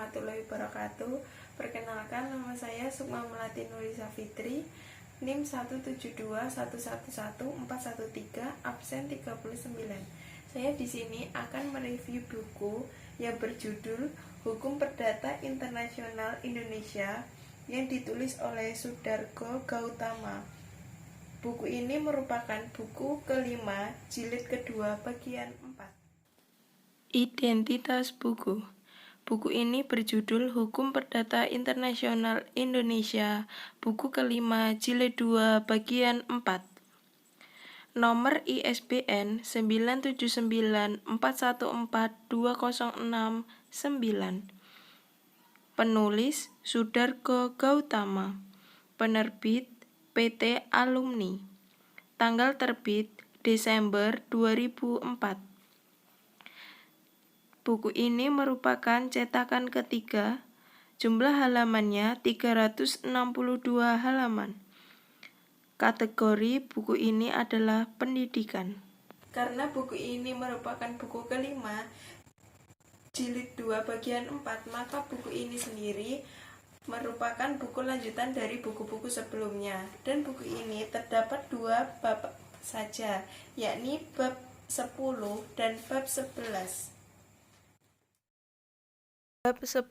warahmatullahi wabarakatuh. Perkenalkan, nama saya Sukma Melati Nurisa Fitri, NIM 172111413, absen 39. Saya di sini akan mereview buku yang berjudul Hukum Perdata Internasional Indonesia yang ditulis oleh Sudargo Gautama. Buku ini merupakan buku kelima, jilid kedua, bagian 4. Identitas buku. Buku ini berjudul Hukum Perdata Internasional Indonesia, buku kelima, jilid 2, bagian 4. Nomor ISBN 979414206-9. Penulis Sudargo Gautama. Penerbit PT Alumni. Tanggal terbit Desember 2004. Buku ini merupakan cetakan ketiga. Jumlah halamannya 362 halaman. Kategori buku ini adalah pendidikan. Karena buku ini merupakan buku kelima, jilid 2 bagian 4, maka buku ini sendiri merupakan buku lanjutan dari buku-buku sebelumnya. Dan buku ini terdapat 2 bab saja, yakni bab 10 dan bab 11. Bab 10.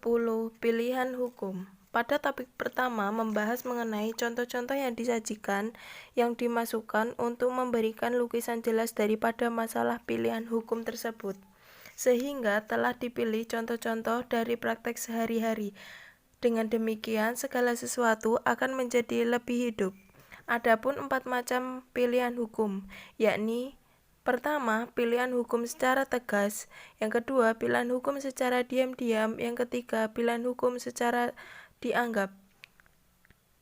Pilihan hukum. Pada topik pertama membahas mengenai contoh-contoh yang disajikan yang dimasukkan untuk memberikan lukisan jelas daripada masalah pilihan hukum tersebut, sehingga telah dipilih contoh-contoh dari praktek sehari-hari. Dengan demikian segala sesuatu akan menjadi lebih hidup. Adapun 4 macam pilihan hukum, yakni pertama, pilihan hukum secara tegas. Yang kedua, pilihan hukum secara diam-diam. Yang ketiga, pilihan hukum secara dianggap.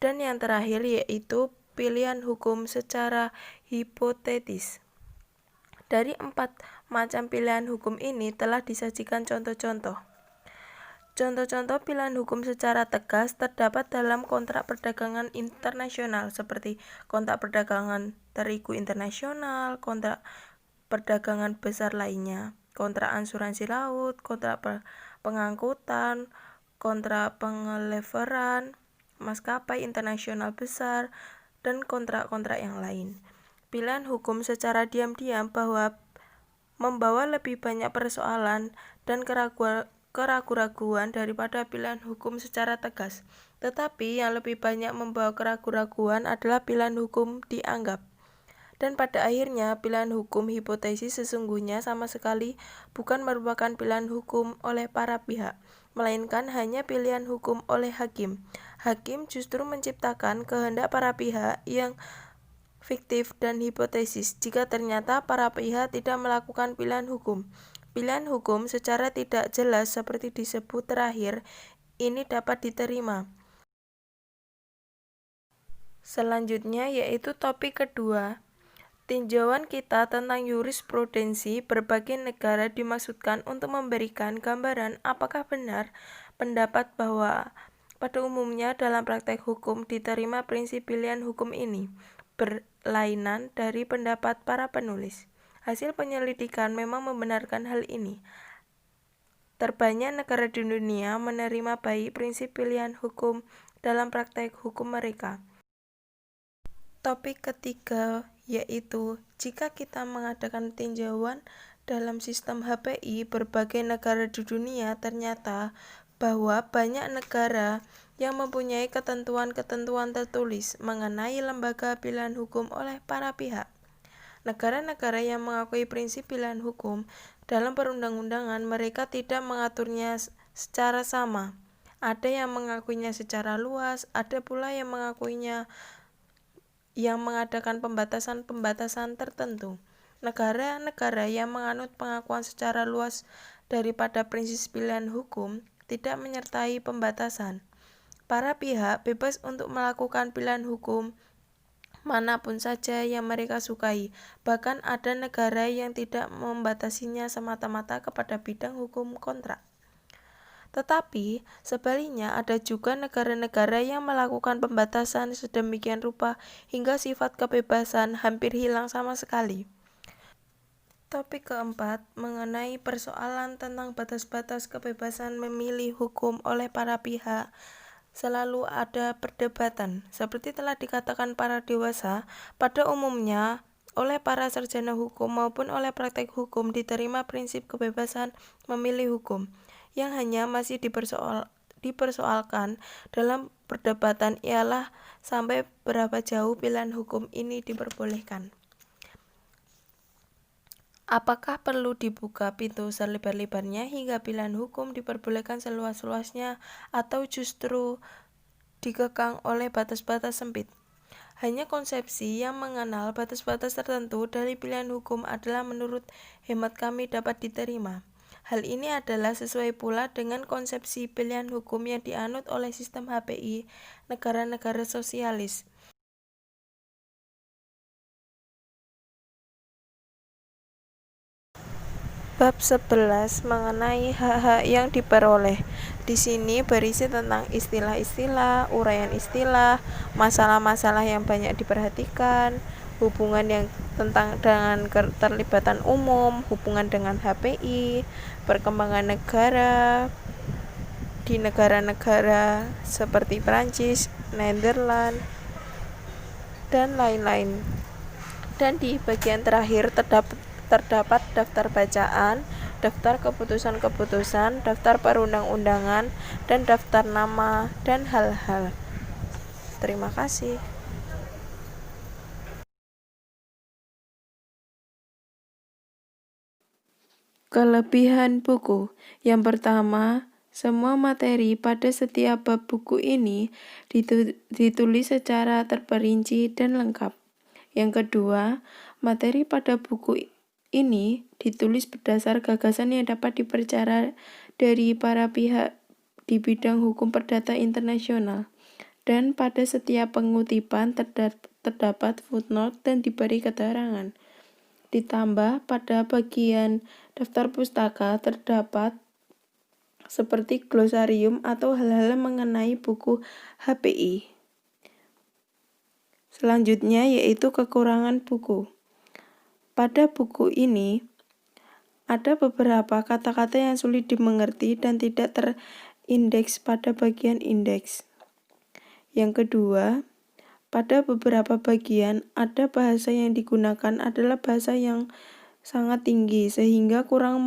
Dan yang terakhir yaitu pilihan hukum secara hipotetis. Dari 4 macam pilihan hukum ini telah disajikan contoh-contoh. Contoh-contoh pilihan hukum secara tegas terdapat dalam kontrak perdagangan internasional seperti kontrak perdagangan terigu internasional, kontrak perdagangan besar lainnya, kontrak asuransi laut, kontrak pengangkutan, kontrak pengeleveran, maskapai internasional besar, dan kontrak-kontrak yang lain. Pilihan hukum secara diam-diam bahwa membawa lebih banyak persoalan dan keraguan-keraguan daripada pilihan hukum secara tegas. Tetapi yang lebih banyak membawa keraguan-keraguan adalah pilihan hukum dianggap. Dan pada akhirnya pilihan hukum hipotesis sesungguhnya sama sekali bukan merupakan pilihan hukum oleh para pihak, melainkan hanya pilihan hukum oleh hakim. Hakim justru menciptakan kehendak para pihak yang fiktif dan hipotesis jika ternyata para pihak tidak melakukan pilihan hukum. Pilihan hukum secara tidak jelas seperti disebut terakhir ini dapat diterima. Selanjutnya yaitu topik kedua. Tinjauan kita tentang jurisprudensi berbagai negara dimaksudkan untuk memberikan gambaran apakah benar pendapat bahwa pada umumnya dalam praktek hukum diterima prinsip pilihan hukum ini berlainan dari pendapat para penulis. Hasil penyelidikan memang membenarkan hal ini. Terbanyak negara di dunia menerima baik prinsip pilihan hukum dalam praktek hukum mereka. Topik ketiga yaitu jika kita mengadakan tinjauan dalam sistem HPI berbagai negara di dunia, ternyata bahwa banyak negara yang mempunyai ketentuan-ketentuan tertulis mengenai lembaga pilihan hukum oleh para pihak. Negara-negara yang mengakui prinsip pilihan hukum dalam perundang-undangan, mereka tidak mengaturnya secara sama. Ada yang mengakuinya secara luas, ada pula yang mengakuinya yang mengadakan pembatasan-pembatasan tertentu. Negara-negara yang menganut pengakuan secara luas daripada prinsip pilihan hukum tidak menyertai pembatasan. Para pihak bebas untuk melakukan pilihan hukum manapun saja yang mereka sukai. Bahkan ada negara yang tidak membatasinya semata-mata kepada bidang hukum kontrak. Tetapi, sebaliknya ada juga negara-negara yang melakukan pembatasan sedemikian rupa hingga sifat kebebasan hampir hilang sama sekali. Topik keempat mengenai persoalan tentang batas-batas kebebasan memilih hukum oleh para pihak. Selalu ada perdebatan. Seperti telah dikatakan para dewasa, pada umumnya oleh para sarjana hukum maupun oleh praktek hukum diterima prinsip kebebasan memilih hukum, yang hanya masih dipersoalkan dalam perdebatan ialah sampai berapa jauh pilihan hukum ini diperbolehkan. Apakah perlu dibuka pintu selebar-lebarnya hingga pilihan hukum diperbolehkan seluas-luasnya atau justru dikekang oleh batas-batas sempit? Hanya konsepsi yang mengenal batas-batas tertentu dari pilihan hukum adalah menurut hemat kami dapat diterima. Hal ini adalah sesuai pula dengan konsepsi pilihan hukum yang dianut oleh sistem HPI negara-negara sosialis. Bab 11 mengenai hak-hak yang diperoleh. Di sini berisi tentang istilah-istilah, uraian istilah, masalah-masalah yang banyak diperhatikan, hubungan yang dengan keterlibatan umum, hubungan dengan HPI, perkembangan negara di negara-negara seperti Prancis, Nederland, dan lain-lain. Dan di bagian terakhir terdapat daftar bacaan, daftar keputusan-keputusan, daftar perundang-undangan, dan daftar nama dan hal-hal. Terima kasih. Kelebihan buku. Yang pertama, semua materi pada setiap bab buku ini ditulis secara terperinci dan lengkap. Yang kedua, materi pada buku ini ditulis berdasar gagasan yang dapat dipercaya dari para pihak di bidang hukum perdata internasional. Dan pada setiap pengutipan terdapat footnote dan diberi keterangan. Ditambah pada bagian daftar pustaka terdapat seperti glosarium atau hal-hal mengenai buku HPI. Selanjutnya yaitu kekurangan buku. Pada buku ini ada beberapa kata-kata yang sulit dimengerti dan tidak terindeks pada bagian indeks. Yang kedua, pada beberapa bagian ada bahasa yang digunakan adalah bahasa yang sangat tinggi sehingga kurang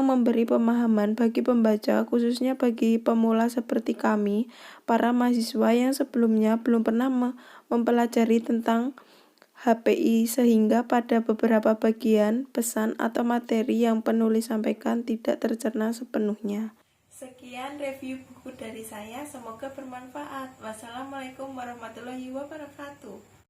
memberi pemahaman bagi pembaca, khususnya bagi pemula seperti kami, para mahasiswa yang sebelumnya belum pernah mempelajari tentang HPI, sehingga pada beberapa bagian pesan atau materi yang penulis sampaikan tidak tercerna sepenuhnya. Sekian review buku dari saya, semoga bermanfaat. Wassalamualaikum warahmatullahi wabarakatuh.